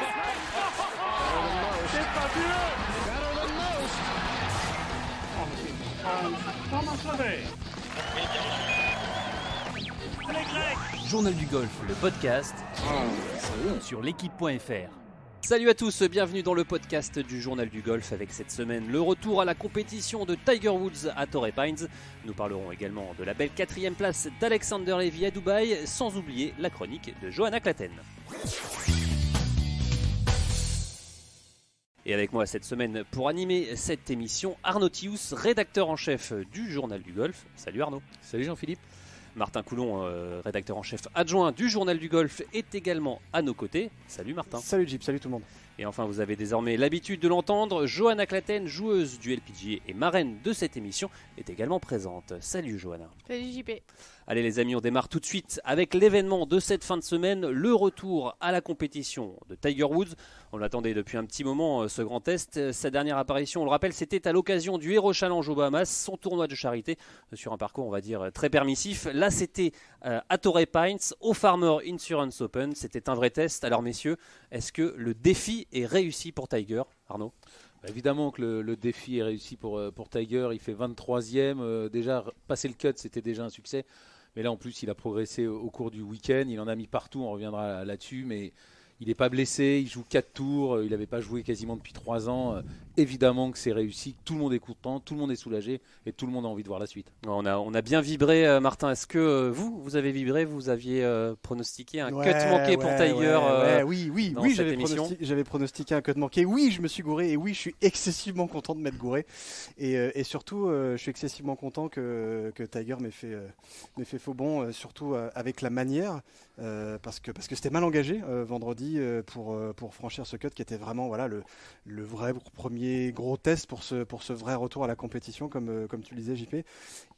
C'est fabuleux. Thomas Lavey. Les Grecs. Journal du golf, le podcast sur l'équipe.fr. Salut à tous, bienvenue dans le podcast du Journal du golf avec cette semaine le retour à la compétition de Tiger Woods à Torrey Pines. Nous parlerons également de la belle 4e place d'Alexander Levy à Dubaï, sans oublier la chronique de Johanna Klatten. Et avec moi cette semaine pour animer cette émission, Arnaud Thious, rédacteur en chef du Journal du golf. Salut Arnaud. Salut Jean-Philippe. Martin Coulon, rédacteur en chef adjoint du Journal du golf, est également à nos côtés. Salut Martin. Salut Jeep, salut tout le monde. Et enfin, vous avez désormais l'habitude de l'entendre, Johanna Klatten, joueuse du LPGA et marraine de cette émission, est également présente. Salut Johanna. Salut JP. Allez les amis, on démarre tout de suite avec l'événement de cette fin de semaine, le retour à la compétition de Tiger Woods. On l'attendait depuis un petit moment, ce grand test. Sa dernière apparition, on le rappelle, c'était à l'occasion du Hero Challenge aux Bahamas, son tournoi de charité, sur un parcours, on va dire, très permissif. Là, c'était à Torrey Pines, au Farmer Insurance Open. C'était un vrai test. Alors messieurs, est-ce que le défi est réussi pour Tiger, Arnaud ? Évidemment que le défi est réussi pour Tiger. Il fait 23e. Déjà, passer le cut, c'était déjà un succès. Mais là, en plus, il a progressé au cours du week-end. Il en a mis partout, on reviendra là-dessus. Mais il n'est pas blessé, il joue 4 tours. Il n'avait pas joué quasiment depuis 3 ans. Évidemment que c'est réussi. Tout le monde est content, tout le monde est soulagé. Et tout le monde a envie de voir la suite. On a bien vibré, Martin. Est-ce que vous avez vibré ? Vous aviez pronostiqué un cut manqué pour Tiger Oui, j'avais pronostiqué un cut manqué. Oui, je me suis gouré. Et oui, je suis excessivement content de m'être gouré. Et surtout, je suis excessivement content que Tiger m'ait fait faux bond, surtout avec la manière. Parce que c'était mal engagé vendredi pour franchir ce cut qui était vraiment le vrai premier gros test pour ce vrai retour à la compétition comme tu le disais JP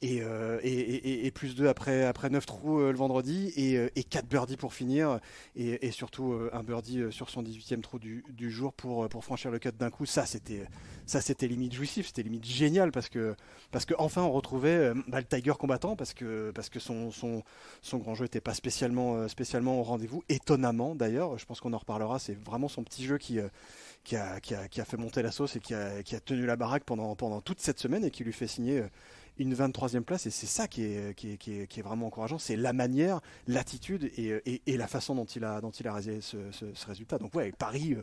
et plus 2 après 9 trous le vendredi et 4 birdies pour finir et surtout un birdie sur son 18e trou du jour pour franchir le cut d'un coup. Ça c'était limite jouissif, c'était limite génial parce que enfin on retrouvait le Tiger combattant parce que son grand jeu n'était pas spécialement au rendez-vous, étonnamment d'ailleurs. Je pense qu'on en reparlera. C'est vraiment son petit jeu qui a fait monter la sauce et qui a tenu la baraque pendant toute cette semaine et qui lui fait signer une 23e place. Et c'est ça qui est vraiment encourageant, c'est la manière, l'attitude et la façon dont il a réalisé ce résultat. Donc ouais, Paris,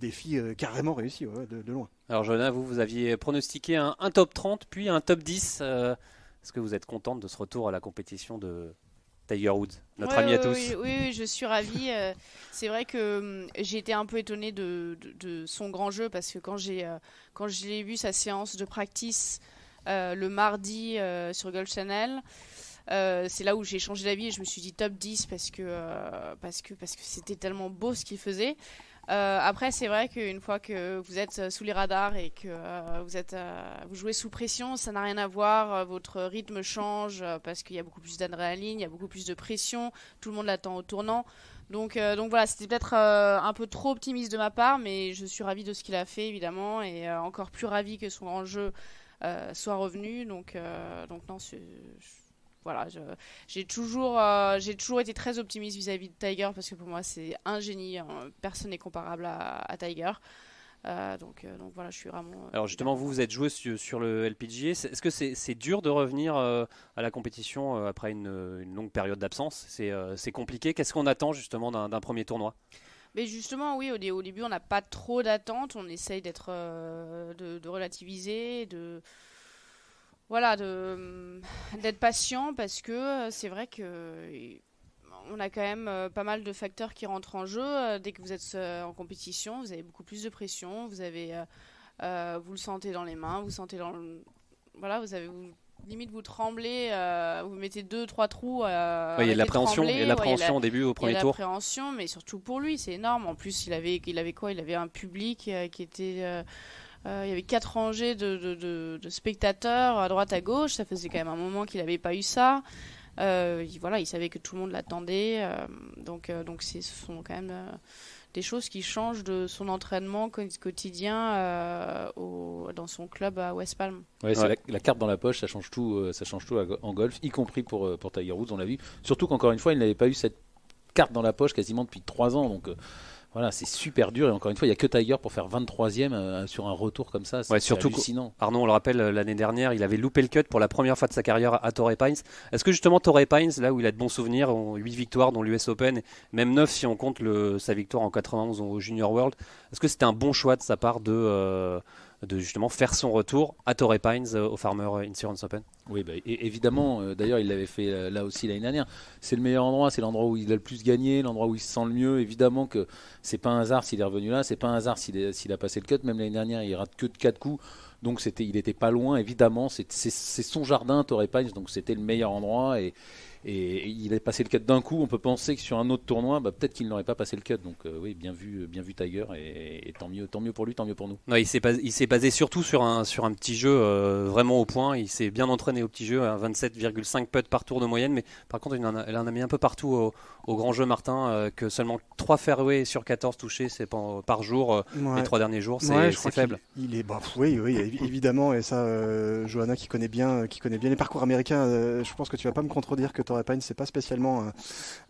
défi carrément réussi de loin. Alors Johanna, vous aviez pronostiqué un top 30 puis un top 10. Est-ce que vous êtes contente de ce retour à la compétition de Tiger Woods, notre ami à tous? Oui, je suis ravie. C'est vrai que j'ai été un peu étonnée de son grand jeu parce que quand j'ai vu sa séance de practice le mardi sur Golf Channel, c'est là où j'ai changé d'avis et je me suis dit top 10 parce que c'était tellement beau ce qu'il faisait. Après, c'est vrai qu'une fois que vous êtes sous les radars et que vous jouez sous pression, ça n'a rien à voir. Votre rythme change parce qu'il y a beaucoup plus d'adrénaline, il y a beaucoup plus de pression. Tout le monde l'attend au tournant. Donc voilà, c'était peut-être un peu trop optimiste de ma part, mais je suis ravie de ce qu'il a fait évidemment et encore plus ravie que son grand jeu soit revenu. Donc non, voilà, j'ai toujours été très optimiste vis-à-vis de Tiger parce que pour moi c'est un génie, personne n'est comparable à Tiger. Donc voilà, je suis vraiment. Alors justement, vous êtes joué sur le LPGA. Est-ce que c'est dur de revenir à la compétition après une longue période d'absence ? C'est compliqué. Qu'est-ce qu'on attend justement d'un premier tournoi ? Mais justement, oui, au début, on n'a pas trop d'attentes. On essaye d'être de relativiser, d'être patient parce que c'est vrai que on a quand même pas mal de facteurs qui rentrent en jeu. Dès que vous êtes en compétition, vous avez beaucoup plus de pression. Vous le sentez dans les mains, vous sentez limite vous tremblez, vous mettez 2-3 trous. Il y a de l'appréhension, au début, au premier tour. Il y a de l'appréhension, mais surtout pour lui, c'est énorme. En plus, il avait quoi ? Il avait un public qui était. Il y avait 4 rangées de spectateurs à droite à gauche. Ça faisait quand même un moment qu'il n'avait pas eu ça. Il savait que tout le monde l'attendait. Donc ce sont quand même des choses qui changent de son entraînement quotidien dans son club à West Palm. Ouais, c'est la carte dans la poche, ça change tout en golf, y compris pour Tiger Woods, on l'a vu. Surtout qu'encore une fois, il n'avait pas eu cette carte dans la poche quasiment depuis 3 ans. Donc Voilà, c'est super dur et encore une fois, il n'y a que Tiger pour faire 23e sur un retour comme ça. C'est surtout hallucinant. Arnaud, on le rappelle, l'année dernière, il avait loupé le cut pour la première fois de sa carrière à Torrey Pines. Est-ce que justement Torrey Pines, là où il a de bons souvenirs, 8 victoires dont l'US Open, même 9 si on compte sa victoire en 91 au Junior World, est-ce que c'était un bon choix de sa part de justement faire son retour à Torrey Pines au Farmers Insurance Open? Oui, évidemment, d'ailleurs il l'avait fait là aussi l'année dernière. C'est le meilleur endroit, c'est l'endroit où il a le plus gagné, l'endroit où il se sent le mieux. Évidemment que c'est pas un hasard s'il est revenu là, c'est pas un hasard s'il a passé le cut. Même l'année dernière il rate que de 4 coups, donc il était pas loin. Évidemment, c'est son jardin Torrey Pines, donc c'était le meilleur endroit et il a passé le cut d'un coup. On peut penser que sur un autre tournoi, peut-être qu'il n'aurait pas passé le cut. Donc oui, bien vu Tiger et tant mieux pour lui, tant mieux pour nous. Non, il s'est basé surtout sur un petit jeu vraiment au point. Il s'est bien entraîné au petit jeu à 27,5 putts par tour de moyenne, mais par contre il en a mis un peu partout au grand jeu, Martin, que seulement 3 fairways sur 14 touchés par jour les 3 derniers jours, c'est faible. Il est oui, évidemment, et ça Johanna qui connaît bien les parcours américains, je pense que tu vas pas me contredire que Torrey Pines c'est pas spécialement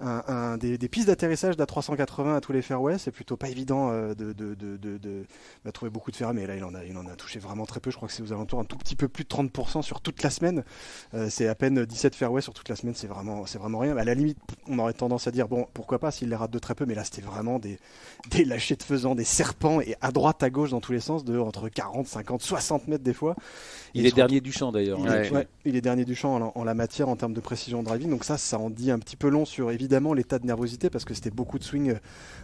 des pistes d'atterrissage d'A380 à tous les fairways. C'est plutôt pas évident de trouver beaucoup de fairways, mais là il en a touché vraiment très peu. Je crois que c'est aux alentours un tout petit peu plus de 30% sur toute la semaine. C'est à peine 17 fairways sur toute la semaine, c'est vraiment rien. À la limite, on aurait tendance à dire bon, pourquoi pas s'il les rate de très peu, mais là c'était vraiment des lâchers de faisans, des serpents, et à droite à gauche dans tous les sens, entre 40, 50, 60 mètres des fois. Il est dernier du champ d'ailleurs. Il est dernier du champ en la matière en termes de précision de driving. Donc ça en dit un petit peu long sur évidemment l'état de nervosité, parce que c'était beaucoup de swings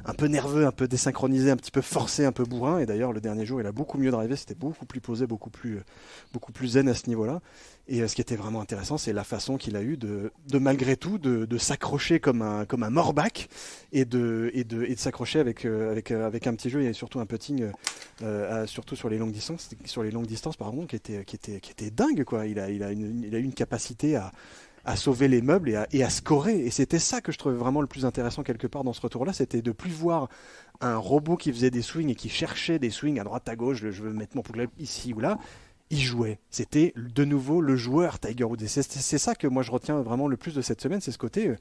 un peu nerveux, un peu désynchronisés, un petit peu forcés, un peu bourrin. Et d'ailleurs le dernier jour il a beaucoup mieux drivé, c'était beaucoup plus posé, beaucoup plus zen à ce niveau-là. Et ce qui était vraiment intéressant, c'est la façon qu'il a eu de malgré tout de s'accrocher comme un morback et de s'accrocher avec un petit jeu et surtout un putting surtout sur les longues distances pardon, qui était dingue quoi. Il a eu une capacité à sauver les meubles et à scorer, et c'était ça que je trouvais vraiment le plus intéressant quelque part dans ce retour-là, c'était de plus voir un robot qui faisait des swings et qui cherchait des swings à droite à gauche, je veux mettre mon poulet ici ou là. Il jouait. C'était de nouveau le joueur Tiger Woods. Et c'est ça que moi je retiens vraiment le plus de cette semaine, c'est ce côté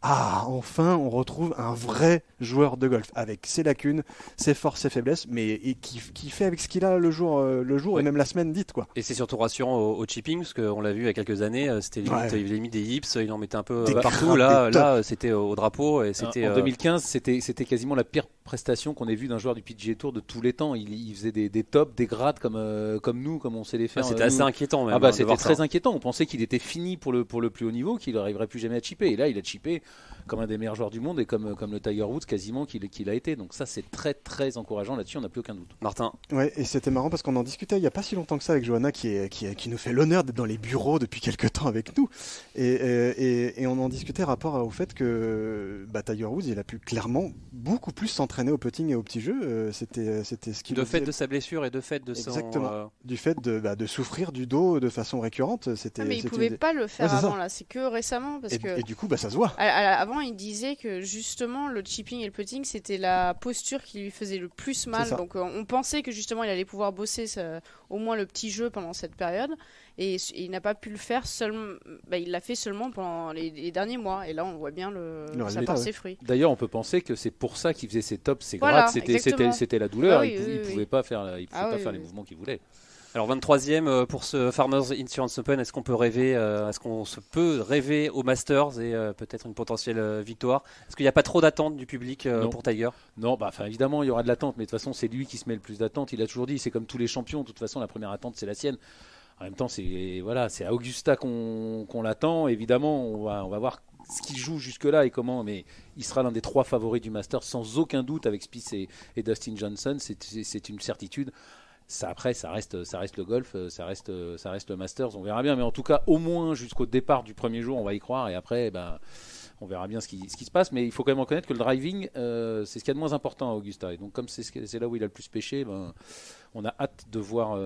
enfin on retrouve un vrai joueur de golf avec ses lacunes, ses forces, ses faiblesses, mais qui fait avec ce qu'il a le jour ouais. Et même la semaine dite quoi. Et c'est surtout rassurant au chipping, parce qu'on l'a vu il y a quelques années, c'était limite, il avait mis des hips, il en mettait un peu partout. Là c'était au drapeau et c'était. En 2015, c'était quasiment la pire prestation qu'on ait vue d'un joueur du PGA Tour de tous les temps. Il faisait des tops, des grades comme nous, comme on sait les faire. C'était assez inquiétant même. C'était très inquiétant. On pensait qu'il était fini pour le plus haut niveau, qu'il n'arriverait plus jamais à chipper. Et là, il a chippé comme un des meilleurs joueurs du monde et comme le Tiger Woods quasiment qu'il a été. Donc ça, c'est très très encourageant là-dessus, on n'a plus aucun doute. Martin. Ouais, et c'était marrant parce qu'on en discutait il n'y a pas si longtemps que ça avec Johanna qui nous fait l'honneur d'être dans les bureaux depuis quelques temps avec nous. Et on en discutait rapport au fait que Tiger Woods, il a pu clairement beaucoup plus s'entraîner au putting et au petit jeu. C'était ce qu'il de fait de sa blessure et de fait de exactement. Du fait de souffrir du dos de façon récurrente. Mais il ne pouvait pas le faire avant, là. C'est que récemment. Et du coup, ça se voit. Avant, il disait que justement, le chipping et le putting, c'était la posture qui lui faisait le plus mal. Donc, on pensait que justement, il allait pouvoir bosser au moins le petit jeu pendant cette période. Et il n'a pas pu le faire seulement. Il l'a fait seulement pendant les derniers mois. Et là, on voit bien ça porte ses fruits. D'ailleurs, on peut penser que c'est pour ça qu'il faisait ses tops, ses grades. C'était la douleur. Il ne pouvait pas faire les mouvements qu'il voulait. Alors 23e pour ce Farmers Insurance Open, est-ce qu'on peut rêver au Masters et peut-être une potentielle victoire? Est-ce qu'il n'y a pas trop d'attente du public pour Tiger? Non, évidemment il y aura de l'attente, mais de toute façon c'est lui qui se met le plus d'attente. Il a toujours dit, c'est comme tous les champions, de toute façon la première attente c'est la sienne. En même temps c'est à Augusta qu'on l'attend. Évidemment on va voir ce qu'il joue jusque-là et comment, mais il sera l'un des 3 favoris du Masters sans aucun doute avec Spieth et Dustin Johnson, c'est une certitude. Ça reste le golf, ça reste le Masters, on verra bien, mais en tout cas au moins jusqu'au départ du premier jour on va y croire, et après on verra bien ce qui se passe, mais il faut quand même reconnaître que le driving c'est ce qu'il y a de moins important à Augusta, et donc comme c'est là où il a le plus pêché, on a hâte de voir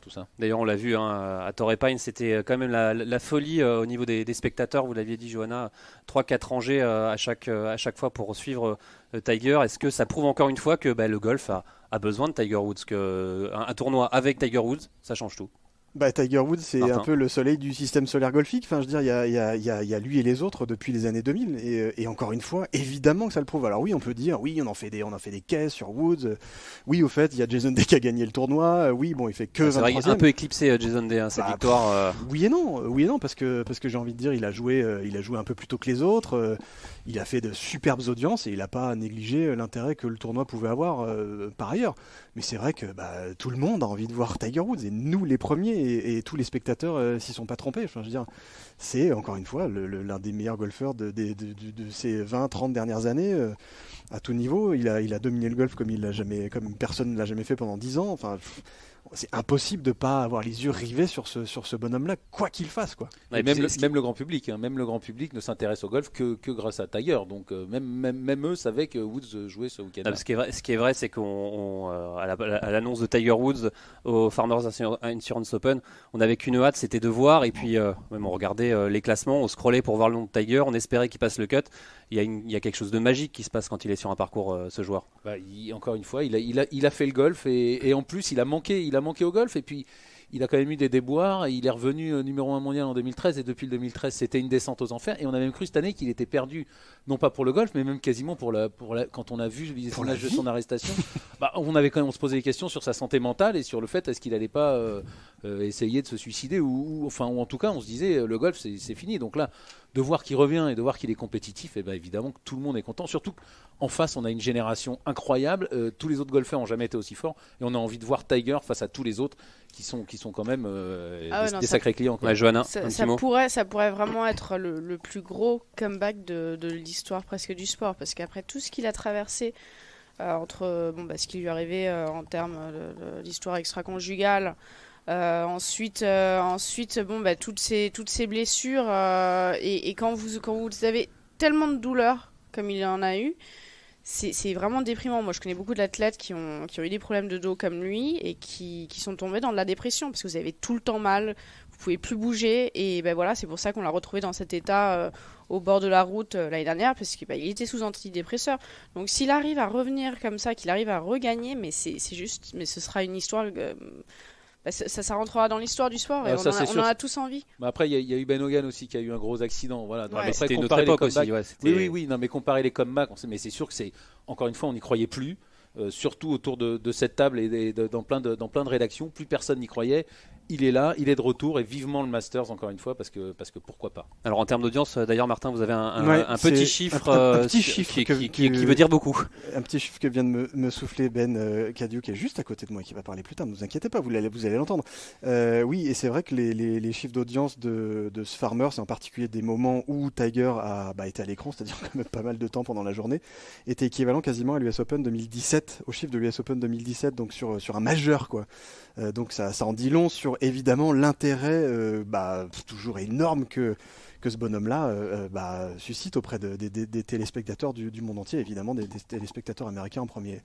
tout ça. D'ailleurs on l'a vu à Torrey Pines, c'était quand même la folie au niveau des spectateurs, vous l'aviez dit Johanna, 3-4 rangées à chaque fois pour suivre Tiger. Est-ce que ça prouve encore une fois que le golf a besoin de Tiger Woods, qu'un tournoi avec Tiger Woods ça change tout? Tiger Woods, c'est Martin. un peu le soleil du système solaire golfique. Enfin, je veux dire, il y a lui et les autres depuis les années 2000. Et encore une fois, évidemment que ça le prouve. Alors oui, on peut dire, oui, on en fait des caisses sur Woods. Oui, au fait, il y a Jason Day qui a gagné le tournoi. Oui, bon, il fait que 23e. C'est vrai qu'il a un peu éclipsé Jason Day, cette victoire. Oui et non, parce que j'ai envie de dire, il a joué un peu plus tôt que les autres. Il a fait de superbes audiences et il n'a pas négligé l'intérêt que le tournoi pouvait avoir par ailleurs. Mais c'est vrai que tout le monde a envie de voir Tiger Woods, et nous les premiers, et tous les spectateurs s'y sont pas trompés. Enfin, je veux dire, c'est encore une fois l'un des meilleurs golfeurs de ces 20-30 dernières années à tout niveau. Il a dominé le golf comme personne ne l'a jamais fait pendant 10 ans. Enfin, c'est impossible de pas avoir les yeux rivés sur ce bonhomme-là, quoi qu'il fasse, quoi. Et même le grand public, même le grand public ne s'intéresse au golf que grâce à Tiger. Donc même eux savaient que Woods jouait ce week-end. Ce qui est vrai, c'est qu'à l'annonce de Tiger Woods au Farmers Insurance Open, on n'avait qu'une hâte, c'était de voir. Et puis même on regardait les classements, on scrollait pour voir le nom de Tiger, on espérait qu'il passe le cut. Il y a quelque chose de magique qui se passe quand il est sur un parcours, ce joueur. Encore une fois, il a fait le golf et en plus il a manqué au golf, et puis il a quand même eu des déboires. Il est revenu numéro 1 mondial en 2013, et depuis le 2013 c'était une descente aux enfers, et on a même cru cette année qu'il était perdu, non pas pour le golf mais même quasiment pour quand on a vu l'image de son arrestation. On se posait des questions sur sa santé mentale et sur le fait est-ce qu'il allait pas essayer de se suicider ou en tout cas on se disait le golf c'est fini. Donc là, de voir qu'il revient et de voir qu'il est compétitif, et évidemment que tout le monde est content. Surtout qu'en face, on a une génération incroyable. Tous les autres golfeurs n'ont jamais été aussi forts, et on a envie de voir Tiger face à tous les autres qui sont quand même des sacrés clients. Ouais, Johanna, ça pourrait vraiment être le plus gros comeback de l'histoire presque du sport, parce qu'après tout ce qu'il a traversé entre ce qui lui est arrivé en termes d'histoire extra-conjugale. Ensuite, toutes ces blessures et quand vous avez tellement de douleurs comme il en a eu, c'est vraiment déprimant. Moi, je connais beaucoup d'athlètes qui ont eu des problèmes de dos comme lui et qui sont tombés dans de la dépression parce que vous avez tout le temps mal, vous pouvez plus bouger, et c'est pour ça qu'on l'a retrouvé dans cet état au bord de la route l'année dernière, parce qu'il était sous antidépresseur. Donc s'il arrive à revenir comme ça, qu'il arrive à regagner, mais c'est juste, mais ce sera une histoire. Ça rentrera dans l'histoire du sport, et on en a tous envie. Après, il y a eu Ben Hogan aussi qui a eu un gros accident. Voilà. Donc, après, c'était une autre époque aussi. Oui, non, mais comparer les comebacks, mais c'est sûr que encore une fois, on n'y croyait plus. Surtout autour de cette table et dans plein de rédactions, plus personne n'y croyait. Il est là, il est de retour, et vivement le Masters encore une fois, parce que pourquoi pas. Alors en termes d'audience, d'ailleurs Martin, vous avez un petit chiffre, qui veut dire beaucoup. Un petit chiffre que vient de me souffler Ben Cadieux, qui est juste à côté de moi, qui va parler plus tard. Ne vous inquiétez pas, vous allez l'entendre. Oui, et c'est vrai que les chiffres d'audience de ce Farmer, c'est en particulier des moments où Tiger a été à l'écran, c'est-à-dire quand même pas mal de temps pendant la journée, était équivalent quasiment à l'US Open 2017, au chiffre de l'US Open 2017, donc sur un majeur, quoi. Donc ça en dit long sur évidemment l'intérêt toujours énorme que ce bonhomme-là suscite auprès des téléspectateurs du monde entier, évidemment des téléspectateurs américains en premier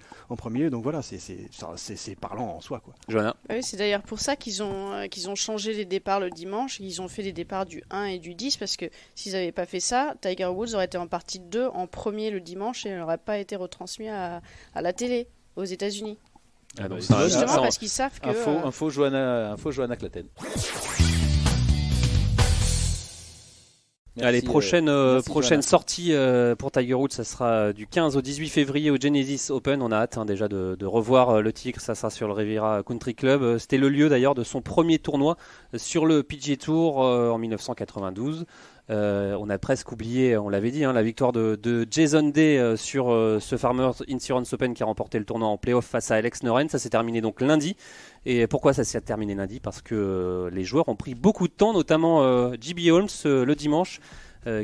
lieu. Donc voilà, c'est parlant en soi, quoi. Johanna. Oui, c'est d'ailleurs pour ça qu'ils ont changé les départs le dimanche. Ils ont fait les départs du 1 et du 10, parce que s'ils n'avaient pas fait ça, Tiger Woods aurait été en partie 2 en premier le dimanche, et il n'aurait pas été retransmis à la télé aux États-Unis. Justement parce qu'ils savent que... Info Johanna Claten. Allez, prochaine sortie pour Tiger Woods, ça sera du 15 au 18 février au Genesis Open. On a hâte déjà de revoir le Tigre, ça sera sur le Riviera Country Club. C'était le lieu d'ailleurs de son premier tournoi sur le PGA Tour en 1992. On a presque oublié, on l'avait dit, la victoire de Jason Day sur ce Farmers Insurance Open qui a remporté le tournoi en playoff face à Alex Noren. Ça s'est terminé donc lundi. Et pourquoi ça s'est terminé lundi ? Parce que les joueurs ont pris beaucoup de temps, notamment J.B. Holmes le dimanche,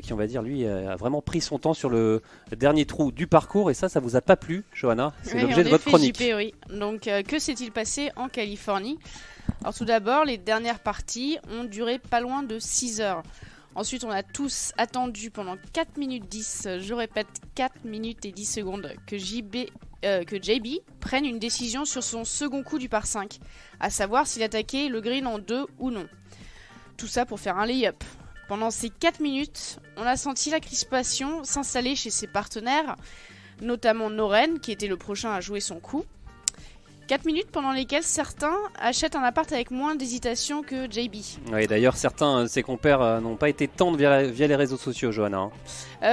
qui, on va dire, lui, a vraiment pris son temps sur le dernier trou du parcours. Et ça vous a pas plu, Johanna ? C'est l'objet de votre chronique. JP, oui. Donc, que s'est-il passé en Californie ? Alors, tout d'abord, les dernières parties ont duré pas loin de 6 heures. Ensuite, on a tous attendu pendant 4 minutes 10, je répète 4 minutes et 10 secondes, que JB prenne une décision sur son second coup du par 5, à savoir s'il attaquait le green en 2 ou non. Tout ça pour faire un lay-up. Pendant ces 4 minutes, on a senti la crispation s'installer chez ses partenaires, notamment Noren, qui était le prochain à jouer son coup. 4 minutes pendant lesquelles certains achètent un appart avec moins d'hésitation que JB. Oui, d'ailleurs, certains de ses compères n'ont pas été tendres via les réseaux sociaux, Johanna.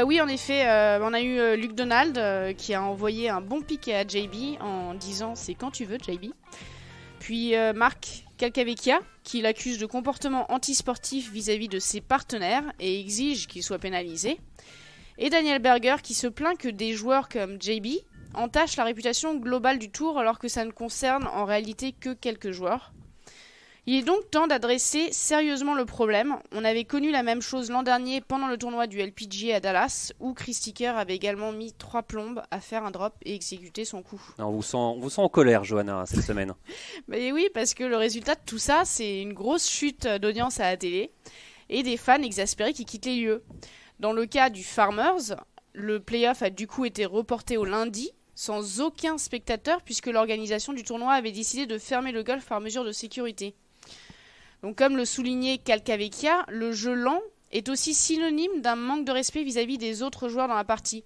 Oui, en effet, on a eu Luc Donald qui a envoyé un bon pic à JB en disant « c'est quand tu veux, JB ». Puis Marc Calcavecchia qui l'accuse de comportement antisportif vis-à-vis de ses partenaires et exige qu'il soit pénalisé. Et Daniel Berger qui se plaint que des joueurs comme JB entache la réputation globale du tour alors que ça ne concerne en réalité que quelques joueurs. Il est donc temps d'adresser sérieusement le problème. On avait connu la même chose l'an dernier pendant le tournoi du LPGA à Dallas où Chris Sticker avait également mis 3 plombes à faire un drop et exécuter son coup. On vous sent en colère, Johanna, cette semaine. Mais oui, parce que le résultat de tout ça, c'est une grosse chute d'audience à la télé et des fans exaspérés qui quittent les lieux. Dans le cas du Farmers, le playoff a du coup été reporté au lundi sans aucun spectateur puisque l'organisation du tournoi avait décidé de fermer le golf par mesure de sécurité. Donc comme le soulignait Calcavecchia, le jeu lent est aussi synonyme d'un manque de respect vis-à-vis des autres joueurs dans la partie.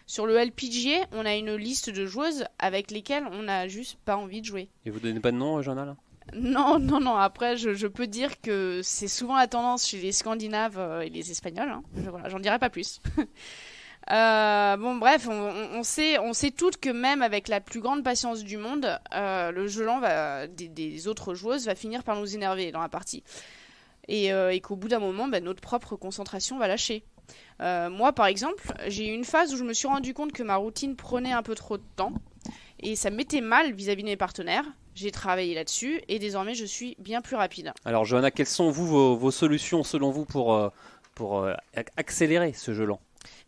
Sur le LPGA, on a une liste de joueuses avec lesquelles on n'a juste pas envie de jouer. Et vous donnez pas de nom, Johanna là ? Non. Après, je peux dire que c'est souvent la tendance chez les Scandinaves et les Espagnols. Voilà, j'en dirai pas plus. Bon bref, on sait toutes que même avec la plus grande patience du monde, le jeu lent des autres joueuses va finir par nous énerver dans la partie. Et qu'au bout d'un moment, notre propre concentration va lâcher. Moi par exemple, j'ai eu une phase où je me suis rendu compte que ma routine prenait un peu trop de temps. Et ça me mettait mal vis-à-vis de mes partenaires. J'ai travaillé là-dessus et désormais je suis bien plus rapide. Alors Johanna, quelles sont vos solutions selon vous pour accélérer ce jeu lent ?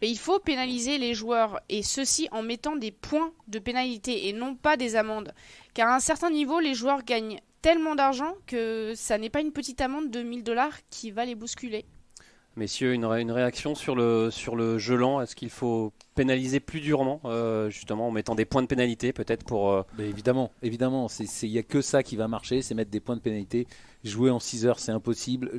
Mais il faut pénaliser les joueurs, et ceci en mettant des points de pénalité et non pas des amendes. Car à un certain niveau, les joueurs gagnent tellement d'argent que ça n'est pas une petite amende de 1 000 $ qui va les bousculer. Messieurs, une réaction sur le jeu lent. Est-ce qu'il faut pénaliser plus durement, justement en mettant des points de pénalité peut-être pour... Évidemment, il n'y a que ça qui va marcher, c'est mettre des points de pénalité. Jouer en 6 heures, c'est impossible.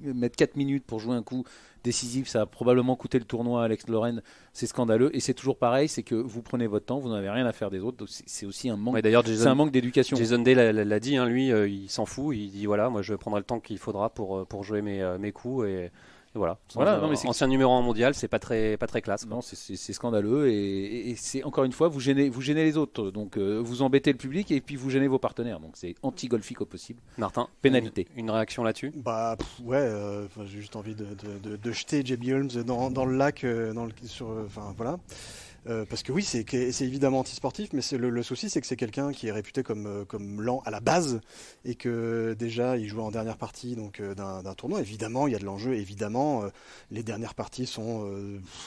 Mettre 4 minutes pour jouer un coup décisif, ça va probablement coûter le tournoi à Alex Loren, c'est scandaleux. Et c'est toujours pareil, c'est que vous prenez votre temps, vous n'avez rien à faire des autres. Donc c'est aussi un manque, c'est un manque d'éducation. Jason Day l'a dit, lui, il s'en fout. Il dit voilà, moi je prendrai le temps qu'il faudra pour jouer mes coups et voilà. Ancien numéro 1 mondial, c'est pas très classe. Non, c'est scandaleux et c'est encore une fois vous gênez les autres, donc vous embêtez le public et puis vous gênez vos partenaires, donc c'est anti-golfique au possible. Martin, pénalité. Une réaction là-dessus ? J'ai juste envie de jeter JB Holmes dans le lac, voilà. Parce que oui, c'est évidemment antisportif, mais le souci, c'est que c'est quelqu'un qui est réputé comme lent à la base, et que déjà, il jouait en dernière partie d'un tournoi. Évidemment, il y a de l'enjeu. Évidemment, les dernières parties sont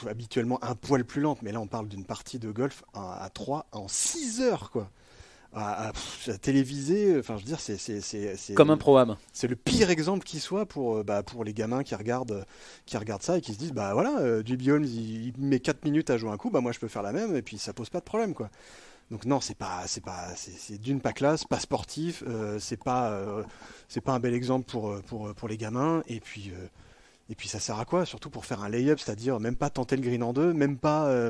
habituellement un poil plus lentes, mais là, on parle d'une partie de golf à 3 en 6 heures, quoi. À téléviser, enfin je veux dire, c'est comme un pro-am. C'est le pire exemple qui soit pour les gamins qui regardent ça et qui se disent JB Holmes il met 4 minutes à jouer un coup, moi je peux faire la même et puis ça pose pas de problème, quoi. Donc non, c'est d'une pas classe, pas sportif, c'est pas un bel exemple pour les gamins, et puis ça sert à quoi ? Surtout pour faire un lay-up, c'est-à-dire même pas tenter le green en deux, même pas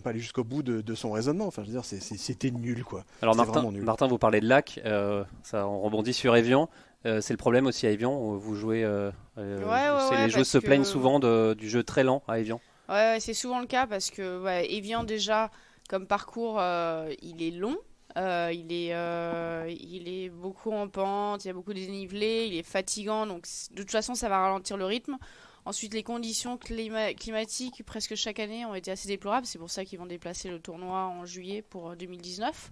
aller jusqu'au bout de son raisonnement. Enfin, je veux dire, c'était nul, quoi. Alors nul. Martin, vous parlez de lac, ça on rebondit sur Evian. C'est le problème aussi à Evian, où vous jouez. Les joueurs se plaignent souvent du jeu très lent à Evian. Ouais, c'est souvent le cas parce que Evian déjà comme parcours, il est long. Il est beaucoup en pente, il y a beaucoup de dénivelé, il est fatigant, donc de toute façon ça va ralentir le rythme. Ensuite, les conditions climatiques presque chaque année ont été assez déplorables, c'est pour ça qu'ils vont déplacer le tournoi en juillet pour 2019.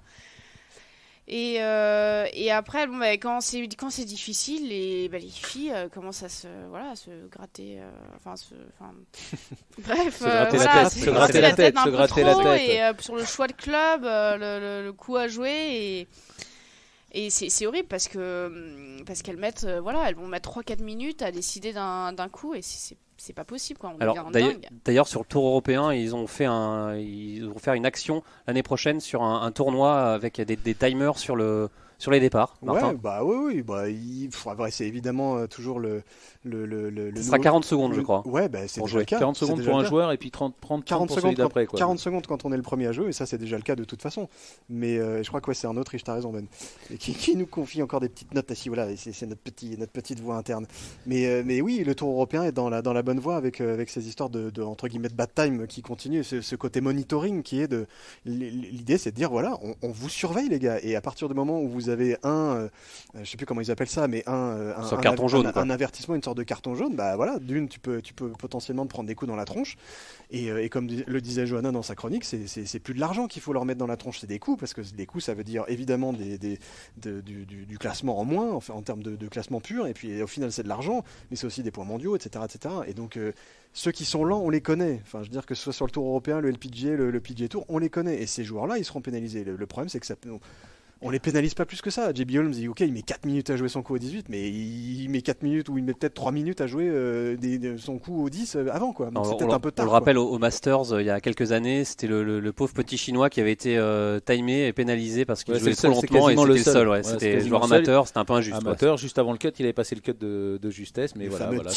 Et après, quand c'est difficile, les filles commencent à se gratter, bref, se gratter la tête, et sur le choix de club, le coup à jouer, et c'est horrible parce qu'elles mettent, elles vont mettre 3-4 minutes à décider d'un coup, et c'est pas possible, quoi. D'ailleurs, sur le Tour européen, ils vont faire une action l'année prochaine sur un tournoi avec des timers sur sur les départs, Martin. Oui. C'est évidemment toujours le Ce sera 40 secondes, je crois. Ouais, c'est déjà le cas. 40 secondes pour un joueur et puis 30 pour celui d'après. 40 secondes quand on est le premier à jouer, et ça c'est déjà le cas de toute façon. Mais je crois que c'est un Autriche, t'as raison Ben, et qui nous confie encore des petites notes. Voilà, c'est notre petite voix interne. Mais oui, le Tour européen est dans la bonne voie avec ces histoires de entre guillemets de bad time qui continuent, ce côté monitoring qui est l'idée, c'est de dire voilà, on vous surveille les gars, et à partir du moment où vous avez je sais plus comment ils appellent ça, mais un carton jaune, un avertissement, une sorte de carton jaune, voilà, d'une tu peux potentiellement te prendre des coups dans la tronche, et comme le disait Johanna dans sa chronique, c'est plus de l'argent qu'il faut leur mettre dans la tronche, c'est des coups, parce que des coups ça veut dire évidemment du classement en moins, enfin, en termes de classement pur, et puis au final c'est de l'argent, mais c'est aussi des points mondiaux, etc. Et donc ceux qui sont lents, on les connaît. Enfin, je veux dire que ce soit sur le Tour européen, le LPGA, le PGA Tour, on les connaît. Et ces joueurs-là, ils seront pénalisés. Le problème, c'est que on les pénalise pas plus que ça. JB Holmes, il met 4 minutes à jouer son coup au 18, mais il met 4 minutes ou il met peut-être 3 minutes à jouer son coup au 10 avant, quoi. Donc c'est peut-être un peu tard. On le rappelle au Masters, il y a quelques années, c'était le pauvre petit Chinois qui avait été timé et pénalisé parce qu'il jouait trop lentement, et c'était le seul. C'était le joueur amateur, c'était un peu injuste. Amateur, juste avant le cut, il avait passé le cut de justesse, mais voilà,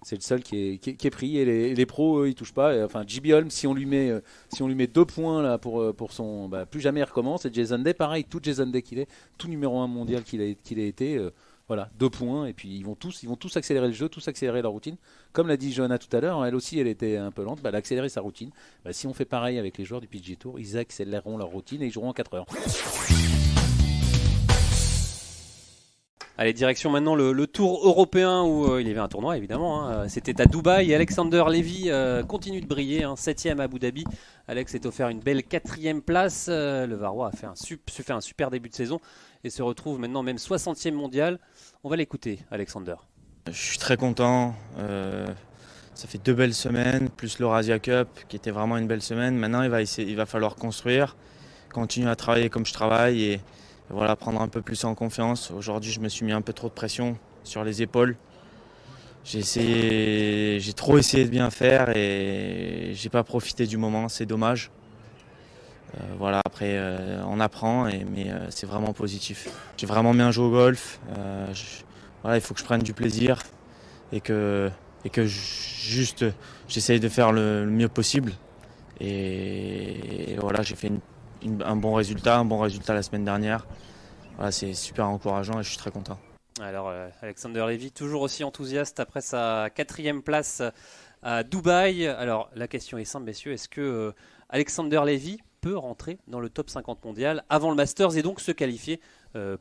c'est le seul qui est pris, et les pros, ils touchent pas. Enfin, JB Holmes, si on lui met 2 points là pour son plus jamais il recommence, et Jason Day pareil, tout Jason Day qu'il est, tout numéro 1 mondial qu'il a été, voilà, 2 points, et puis ils vont tous accélérer le jeu, tous accélérer leur routine. Comme l'a dit Johanna tout à l'heure, elle aussi elle était un peu lente, elle a accéléré sa routine. Si on fait pareil avec les joueurs du PGA Tour, ils accéléreront leur routine et ils joueront en 4 heures. Allez, direction maintenant le Tour européen où il y avait un tournoi évidemment. C'était à Dubaï et Alexander Levy continue de briller. 7ème à Abu Dhabi. Alex s'est offert une belle 4ème place. Le Varois a fait un super début de saison et se retrouve maintenant même 60e mondial. On va l'écouter, Alexander. Je suis très content. Ça fait 2 belles semaines, plus l'Eurasia Cup qui était vraiment une belle semaine. Maintenant, il va falloir construire, continuer à travailler comme je travaille et voilà, prendre un peu plus en confiance. Aujourd'hui, je me suis mis un peu trop de pression sur les épaules. J'ai trop essayé de bien faire et j'ai pas profité du moment, c'est dommage. Voilà, après on apprend, mais c'est vraiment positif. J'ai vraiment bien joué au golf. Voilà, il faut que je prenne du plaisir et que j'essaye de faire le mieux possible. Et voilà, j'ai fait un bon résultat la semaine dernière. Voilà, c'est super encourageant et je suis très content. Alors Alexander Levy, toujours aussi enthousiaste après sa 4ème place à Dubaï. Alors la question est simple, messieurs, est-ce que Alexander Levy peut rentrer dans le top 50 mondial avant le Masters et donc se qualifier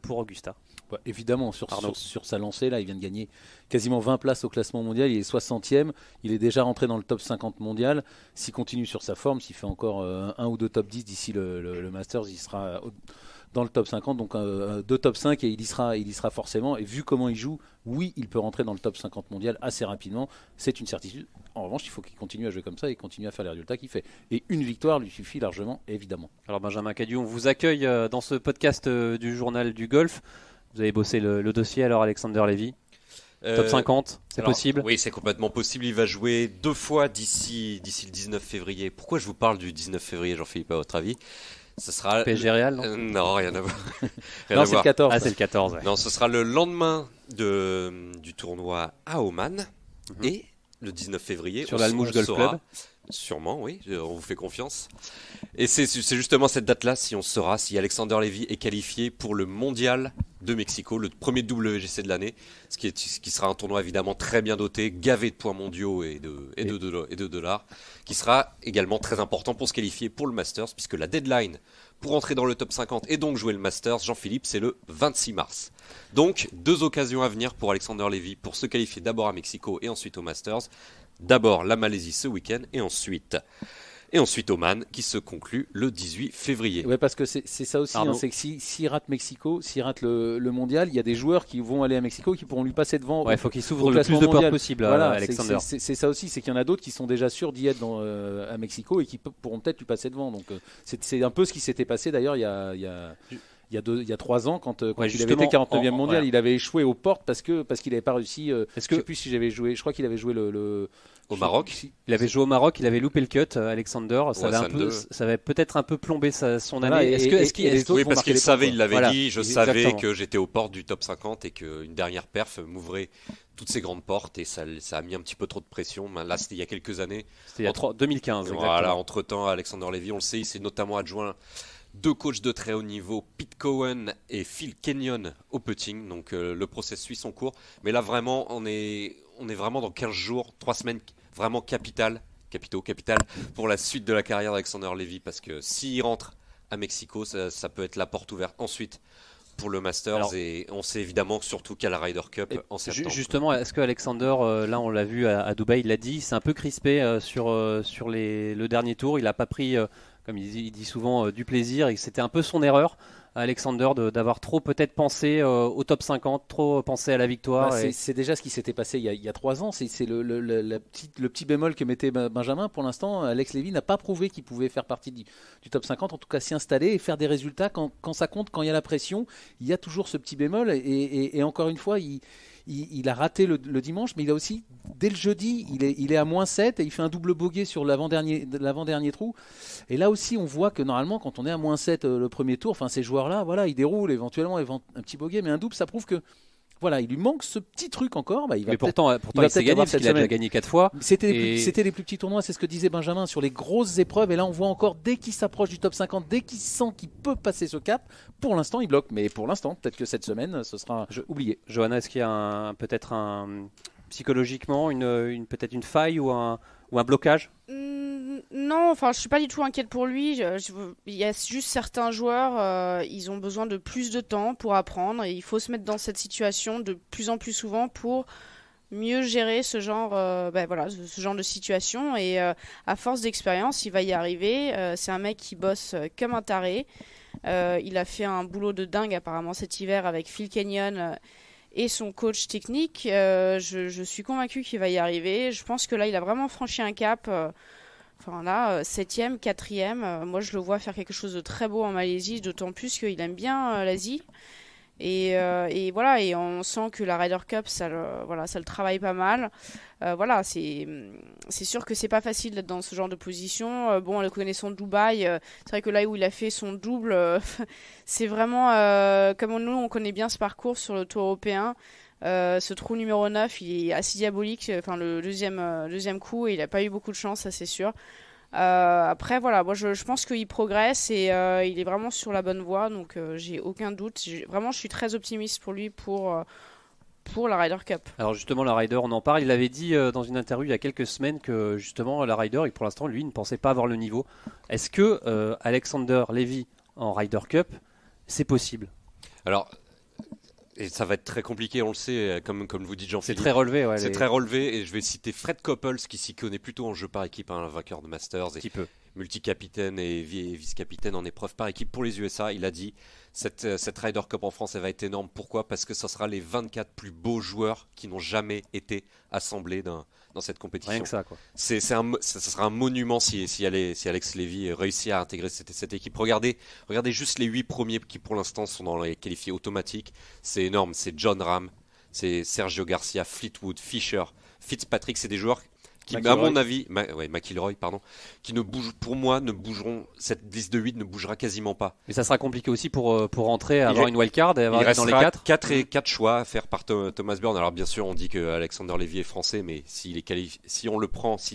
pour Augusta? Évidemment, sur sa lancée, là, il vient de gagner quasiment 20 places au classement mondial, il est 60e, il est déjà rentré dans le top 50 mondial. S'il continue sur sa forme, s'il fait encore 1 ou 2 top 10 d'ici le Masters, il sera dans le top 50, donc 2 top 5 et il y sera forcément. Et vu comment il joue, oui, il peut rentrer dans le top 50 mondial assez rapidement, c'est une certitude. En revanche, il faut qu'il continue à jouer comme ça et continue à faire les résultats qu'il fait. Et une victoire lui suffit largement, évidemment. Alors Benjamin Cadieux, on vous accueille dans ce podcast du journal du golf. Vous avez bossé le dossier alors, Alexander Levy? Top 50, c'est possible? Oui, c'est complètement possible. Il va jouer 2 fois d'ici le 19 février. Pourquoi je vous parle du 19 février, Jean-Philippe, à votre avis? Ce sera PSG Real, non? Non, rien à voir. Non, c'est le 14. Ah, c'est le 14, ouais. Non, ce sera le lendemain du tournoi à Oman. Et le 19 février, sur l'Almouche Golf Club. Sûrement, oui, on vous fait confiance. Et c'est justement cette date-là, si on saura si Alexander Levy est qualifié pour le mondial de Mexico, le premier WGC de l'année, ce qui sera un tournoi évidemment très bien doté, gavé de points mondiaux et de dollars, qui sera également très important pour se qualifier pour le Masters, puisque la deadline pour entrer dans le top 50 et donc jouer le Masters, Jean-Philippe, c'est le 26 mars. Donc 2 occasions à venir pour Alexander Levy pour se qualifier d'abord à Mexico et ensuite au Masters. D'abord la Malaisie ce week-end et ensuite Oman qui se conclut le 18 février. Ouais, parce que c'est ça aussi, c'est que s'il rate Mexico, s'il rate le mondial, il y a des joueurs qui vont aller à Mexico qui pourront lui passer devant. Il faut qu'il s'ouvre le plus de portes possible, voilà, Alexander. C'est ça aussi, c'est qu'il y en a d'autres qui sont déjà sûrs d'y être à Mexico et qui pourront peut-être lui passer devant. Donc c'est un peu ce qui s'était passé d'ailleurs il y il y a 3 ans quand il avait justement, été 49e mondial, ouais. il avait échoué aux portes parce qu'il n'avait pas réussi. Je Est-ce sais que plus si j'avais joué. Je crois qu'il avait joué Au Maroc. il avait joué au Maroc, il avait loupé le cut, Alexander. Ça Ouais, avait peut-être un peu plombé son Voilà, année. et les autres Oui, vont parce marquer qu'il les savait, points, il l'avait Voilà. dit, je savais Exactement. que j'étais aux portes du top 50 et qu'une dernière perf m'ouvrait toutes ces grandes portes et ça a mis un petit peu trop de pression. Là, c'était il y a quelques années. C'était il y a 2015. Voilà, exactement. entre-temps, Alexander Levy, on le sait, il s'est notamment adjoint 2 coachs de très haut niveau, Pete Cohen et Phil Kenyon au putting. Donc le process suit son cours. Mais là, vraiment, on est vraiment dans 15 jours, 3 semaines vraiment capitales pour la suite de la carrière d'Alexander Levy. Parce que s'il rentre à Mexico, ça peut être la porte ouverte ensuite pour le Masters. Alors, et on sait évidemment surtout qu'il y a la Ryder Cup en septembre. Justement, est-ce que Alexander, là on l'a vu à Dubaï, il l'a dit, c'est un peu crispé sur le dernier tour. Il n'a pas pris, comme il dit souvent, du plaisir et c'était un peu son erreur. Alexander d'avoir trop peut-être pensé au top 50, trop pensé à la victoire. C'est déjà ce qui s'était passé il y a 3 ans. C'est le petit bémol que mettait Benjamin. Pour l'instant, Alex Levy n'a pas prouvé qu'il pouvait faire partie du top 50, en tout cas s'y installer et faire des résultats quand ça compte, quand il y a la pression. Il y a toujours ce petit bémol et encore une fois, il a raté le dimanche, mais il a aussi, dès le jeudi, il est à -7 et il fait un double bogey sur l'avant-dernier trou. Et là aussi, on voit que normalement, quand on est à -7 le premier tour, ces joueurs-là, voilà, ils déroulent éventuellement un petit bogey, mais un double, ça prouve que voilà, il lui manque ce petit truc encore. Mais pourtant il s'est gagné parce qu'il a déjà gagné 4 fois. C'était les plus petits tournois, c'est ce que disait Benjamin sur les grosses épreuves. Et là, on voit encore, dès qu'il s'approche du top 50, dès qu'il sent qu'il peut passer ce cap, pour l'instant, il bloque. Mais pour l'instant, peut-être que cette semaine, ce sera oublié. Johanna, est-ce qu'il y a peut-être psychologiquement peut-être une faille ou un blocage? Non, je suis pas du tout inquiète pour lui. Il y a juste certains joueurs, ils ont besoin de plus de temps pour apprendre et il faut se mettre dans cette situation de plus en plus souvent pour mieux gérer ce genre, ce genre de situation. Et à force d'expérience, il va y arriver. C'est un mec qui bosse comme un taré. Il a fait un boulot de dingue apparemment cet hiver avec Phil Kenyon et son coach technique. Je suis convaincue qu'il va y arriver. Je pense que là, il a vraiment franchi un cap. 7e, 4e, moi je le vois faire quelque chose de très beau en Malaisie, d'autant plus qu'il aime bien l'Asie. Et voilà, et on sent que la Ryder Cup, ça le travaille pas mal. C'est sûr que c'est pas facile d'être dans ce genre de position. Le connaissant de Dubaï, c'est vrai que là où il a fait son double, c'est vraiment comme nous, on connaît bien ce parcours sur le tour européen. Ce trou numéro 9, il est assez diabolique, le deuxième coup, et il n'a pas eu beaucoup de chance, ça c'est sûr. Après, voilà, moi je pense qu'il progresse et il est vraiment sur la bonne voie, donc j'ai aucun doute. Vraiment, je suis très optimiste pour lui pour la Ryder Cup. Alors justement, la Ryder, on en parle. Il avait dit dans une interview il y a quelques semaines que justement la Ryder, pour l'instant, lui, ne pensait pas avoir le niveau. Est-ce que Alexander Levy en Ryder Cup, c'est possible? Alors, et ça va être très compliqué, on le sait, comme vous dites Jean-Philippe. C'est très relevé, ouais. C'est très relevé, et je vais citer Fred Couples, qui s'y connaît plutôt en jeu par équipe, un vainqueur de Masters, et multi-capitaine et vice-capitaine en épreuve par équipe pour les USA. Il a dit, cette Ryder Cup en France, elle va être énorme. Pourquoi? Parce que ce sera les 24 plus beaux joueurs qui n'ont jamais été assemblés dans cette compétition. Rien que ça, quoi. Ça sera un monument si Alex Levy réussit à intégrer cette équipe. Regardez juste les 8 premiers qui pour l'instant sont dans les qualifiés automatiques. C'est énorme. C'est John Ram, c'est Sergio Garcia, Fleetwood, Fischer, Fitzpatrick. C'est des joueurs qui, à mon avis, McIlroy, pardon, qui ne bougeront. Cette liste de 8 ne bougera quasiment pas. Mais ça sera compliqué aussi pour rentrer, avoir une wildcard et avoir dans les 4. 4 choix à faire par Thomas Bjorn. Alors bien sûr, on dit que Alexander Levy est français, mais si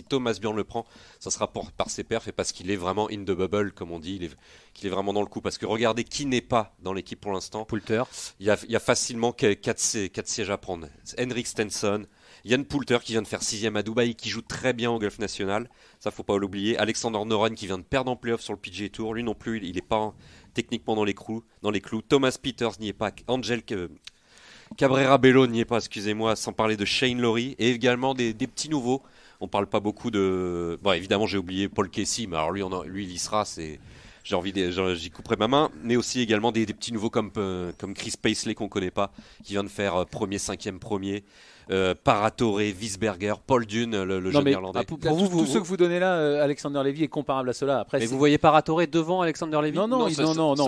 Thomas Bjorn le prend, ça sera par ses perfs et parce qu'il est vraiment in the bubble, comme on dit, qu'il est vraiment dans le coup. Parce que regardez qui n'est pas dans l'équipe pour l'instant. Poulter. Il y a facilement 4 sièges à prendre. Henrik Stenson, Ian Poulter qui vient de faire 6e à Dubaï, qui joue très bien au golf national, ça faut pas l'oublier. Alexander Noren qui vient de perdre en playoff sur le PGA Tour, lui non plus il n'est pas techniquement dans les clous. Thomas Peters n'y est pas, Angel Cabrera Bello n'y est pas, excusez-moi, sans parler de Shane Lowry, et également des petits nouveaux. On parle pas beaucoup de... Bon, évidemment j'ai oublié Paul Casey, mais alors lui il y sera, j'y couperai ma main, mais aussi également des petits nouveaux comme Chris Paisley qu'on connaît pas, qui vient de faire premier, 5e premier. Paratore, Wiesberger, Paul Dune, le jeune néerlandais. Pour vous, tous ceux que vous donnez là, Alexander Lévy est comparable à cela. Après, mais vous voyez Paratore devant Alexander Lévy? Non,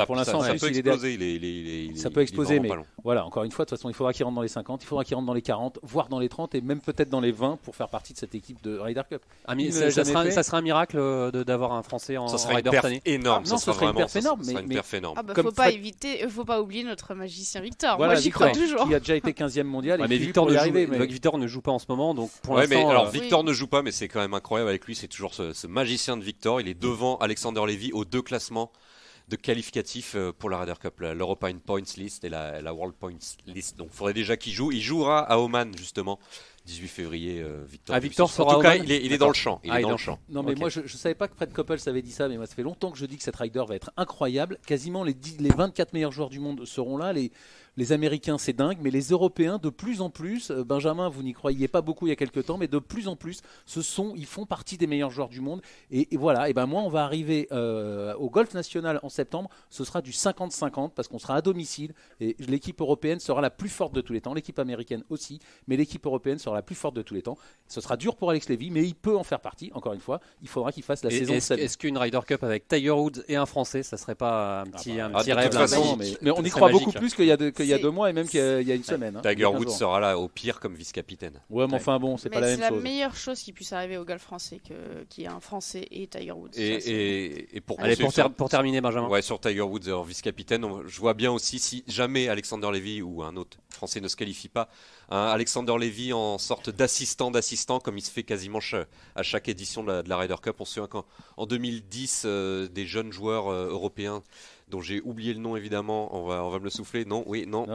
pour l'instant, ça peut exploser. Ça peut exploser, mais voilà, encore une fois, de toute façon, il faudra qu'il rentre dans les 50, il faudra qu'il rentre dans les 40, voire dans les 30 et même peut-être dans les 20 pour faire partie de cette équipe de Ryder Cup. Ça serait un miracle d'avoir un Français en Ryder cette année. Énorme, ça serait une perf énorme. Faut pas oublier notre magicien Victor. Voilà, moi j'y crois toujours. Qui a déjà été 15e mondial. Mais Victor ne joue pas en ce moment, donc pour l'instant. Alors Victor ne joue pas, mais c'est quand même incroyable avec lui. C'est toujours ce magicien de Victor. Il est devant Alexander Lévy aux 2 classements de qualificatifs pour la Ryder Cup, l'European Points List et la World Points List. Donc il faudrait déjà qu'il joue. Il jouera à Oman justement. 18 février, Victor. Victor sera en tout cas, il est dans le champ. Il est dans le champ. Non, mais moi, je savais pas que Fred Couples avait dit ça, mais moi, ça fait longtemps que je dis que cette Ryder va être incroyable. Quasiment les 24 meilleurs joueurs du monde seront là. Les Américains, c'est dingue, mais les Européens, de plus en plus, Benjamin, vous n'y croyiez pas beaucoup il y a quelques temps, mais de plus en plus, ils font partie des meilleurs joueurs du monde. Et voilà, et ben moi, on va arriver au Golf National en septembre. Ce sera du 50-50 parce qu'on sera à domicile et l'équipe européenne sera la plus forte de tous les temps. L'équipe américaine aussi, mais l'équipe européenne sera la plus forte de tous les temps. Ce sera dur pour Alex Lévy, mais il peut en faire partie. Encore une fois, il faudra qu'il fasse la saison de sa vie. Est-ce qu'une Ryder Cup avec Tiger Woods et un Français, ça serait pas un petit rêve? Mais on y croit beaucoup plus qu'il y a 2 mois et même qu'il y a une semaine. Tiger Woods sera là au pire comme vice-capitaine. Ouais, mais enfin bon, c'est pas la même chose. C'est la meilleure chose qui puisse arriver au golf français qu'il y ait un Français et Tiger Woods. Et pour terminer, Benjamin. Ouais, sur Tiger Woods en vice-capitaine, je vois bien aussi si jamais Alexander Lévy ou un autre Français ne se qualifie pas, Alexander Lévy en sorte d'assistant comme il se fait quasiment à chaque édition de la Ryder Cup. On se souvient qu'en 2010, des jeunes joueurs européens dont j'ai oublié le nom évidemment, on va me le souffler. Non. Non.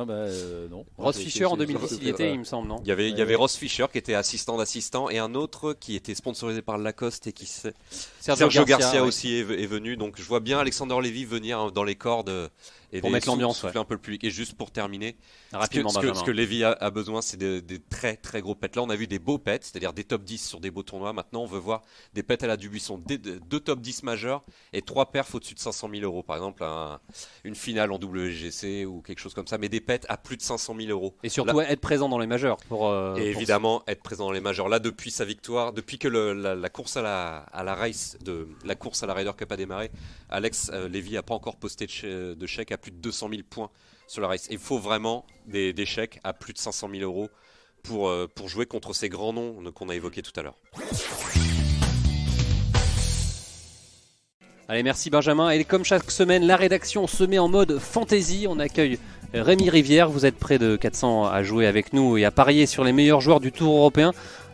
Ross Fisher en 2010, il était, il me semble, non? Il y avait Ross Fisher qui était assistant d'assistant et un autre qui était sponsorisé par Lacoste et qui Sergio Garcia aussi est venu. Donc je vois bien Alexander Lévy venir dans les cordes et pour mettre l'ambiance, souffler un peu le public. Et juste pour terminer, rapidement, ce que Lévy a besoin, c'est des très très gros pets. Là, on a vu des beaux pets, c'est-à-dire des top 10 sur des beaux tournois. Maintenant, on veut voir des pets à la Dubuisson, 2 top 10 majeurs et 3 perfs au-dessus de 500 000 euros. Par exemple, une finale en WGC ou quelque chose comme ça, mais des pets à plus de 500 000 euros. Et surtout être présent dans les majeurs. Évidemment, être présent dans les majeurs. Là, depuis sa victoire, depuis que la course à la race, la course à la Ryder Cup a démarré, Alex Lévy n'a pas encore posté de chèque à plus de 200 000 points sur la race. Il faut vraiment des chèques à plus de 500 000 euros pour jouer contre ces grands noms qu'on a évoqués tout à l'heure. Allez, merci Benjamin. Et comme chaque semaine, la rédaction se met en mode fantasy. On accueille Rémi Rivière. Vous êtes près de 400 à jouer avec nous et à parier sur les meilleurs joueurs du Tour européen.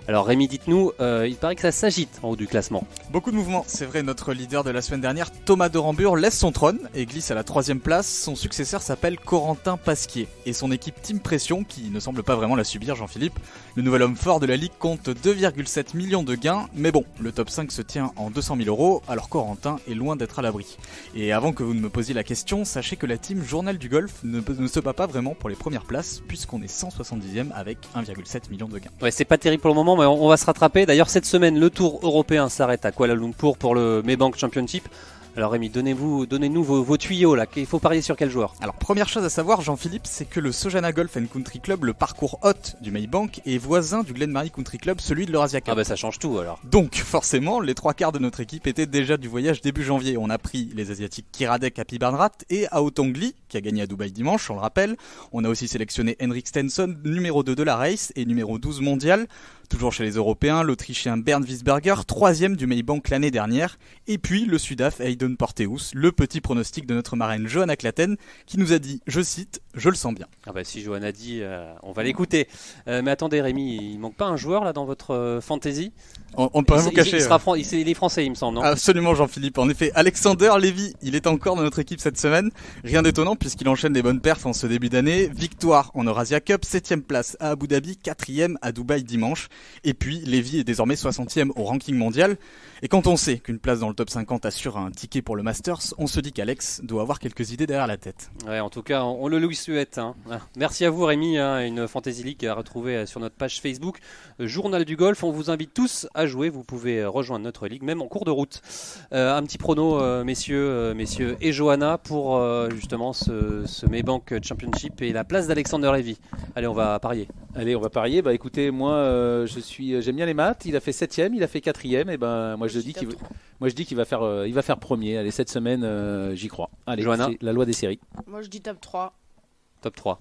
Alors Rémi, dites-nous, il paraît que ça s'agite en haut du classement. Beaucoup de mouvements, c'est vrai. Notre leader de la semaine dernière, Thomas de Rambure, laisse son trône et glisse à la 3e place. Son successeur s'appelle Corentin Pasquier et son équipe Team Pression, qui ne semble pas vraiment la subir, Jean-Philippe. Le nouvel homme fort de la Ligue compte 2,7 millions de gains, mais bon, le top 5 se tient en 200 000 euros, alors Corentin est loin d'être à l'abri. Et avant que vous ne me posiez la question, sachez que la team Journal du Golf ne se bat pas vraiment pour les premières places, puisqu'on est 170e avec 1,7 million de gains. Ouais, c'est pas terrible pour le moment, mais on va se rattraper. D'ailleurs, cette semaine, le Tour européen s'arrête à Kuala Lumpur pour le Maybank Championship. Alors Rémi, donnez-nous vos tuyaux là. Il faut parier sur quel joueur? Alors première chose à savoir, Jean-Philippe, c'est que le Sojana Golf & Country Club, le parcours hôte du Maybank, est voisin du Glenmarie Country Club, celui de l'Eurasia Cup. Ah bah ça change tout alors. Donc forcément, les 3/4 de notre équipe étaient déjà du voyage début janvier. On a pris les Asiatiques Kiradek, Happy Barnrat et Aotongli, qui a gagné à Dubaï dimanche, on le rappelle. On a aussi sélectionné Henrik Stenson, numéro 2 de la race et numéro 12 mondial. Toujours chez les Européens, l'Autrichien Bernd Wiesberger, 3e du Maybank l'année dernière. Et puis le Sudaf Hayden Porteus, le petit pronostic de notre marraine Johanna Claten, qui nous a dit, je cite, « Je le sens bien ». Ah bah si Johanna dit, on va l'écouter. Mais attendez Rémi, il manque pas un joueur là dans votre fantasy? On ne peut rien vous cacher. Il est français il me semble, non? Absolument Jean-Philippe. En effet, Alexander Lévy, il est encore dans notre équipe cette semaine. Rien d'étonnant puisqu'il enchaîne des bonnes perfs en ce début d'année. Victoire en Eurasia Cup, 7e place à Abu Dhabi, 4e à Dubaï dimanche. Et puis, Lévy est désormais 60e au ranking mondial. Et quand on sait qu'une place dans le top 50 assure un ticket pour le Masters, on se dit qu'Alex doit avoir quelques idées derrière la tête. Ouais, en tout cas, on le lui souhaite. Hein. Merci à vous, Rémi. Une Fantasy League à retrouver sur notre page Facebook, Journal du Golf. On vous invite tous à jouer. Vous pouvez rejoindre notre ligue, même en cours de route. Un petit prono, messieurs et Johanna, pour justement ce Maybank Championship et la place d'Alexander Lévy. Allez, on va parier. Allez, on va parier. Bah écoutez, moi, j'aime bien les maths. Il a fait 7e, il a fait 4e. Et ben, moi je dis qu'il va faire premier. Allez, cette semaine, j'y crois. Allez, Johanna. C'est la loi des séries. Moi, je dis top 3. Top 3.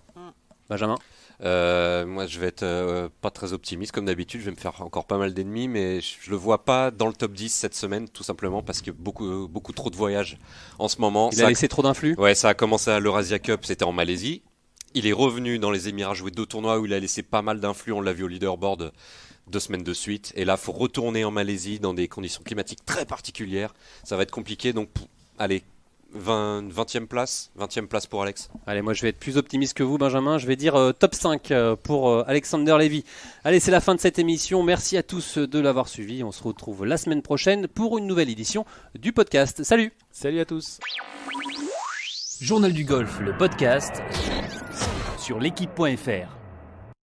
Benjamin. Moi, je vais être pas très optimiste comme d'habitude. Je vais me faire encore pas mal d'ennemis, mais je le vois pas dans le top 10 cette semaine, tout simplement parce que beaucoup trop de voyages en ce moment. Il a laissé trop d'influx. Ouais, ça a commencé à l'Eurasia Cup, c'était en Malaisie. Il est revenu dans les Émirats jouer 2 tournois où il a laissé pas mal d'influx. On l'a vu au leaderboard 2 semaines de suite. Et là, il faut retourner en Malaisie dans des conditions climatiques très particulières. Ça va être compliqué. Donc, allez, 20e place pour Alex. Allez, moi je vais être plus optimiste que vous, Benjamin. Je vais dire top 5 pour Alexander Lévy. Allez, c'est la fin de cette émission. Merci à tous de l'avoir suivi. On se retrouve la semaine prochaine pour une nouvelle édition du podcast. Salut! Salut à tous! Journal du Golf, le podcast sur l'équipe.fr.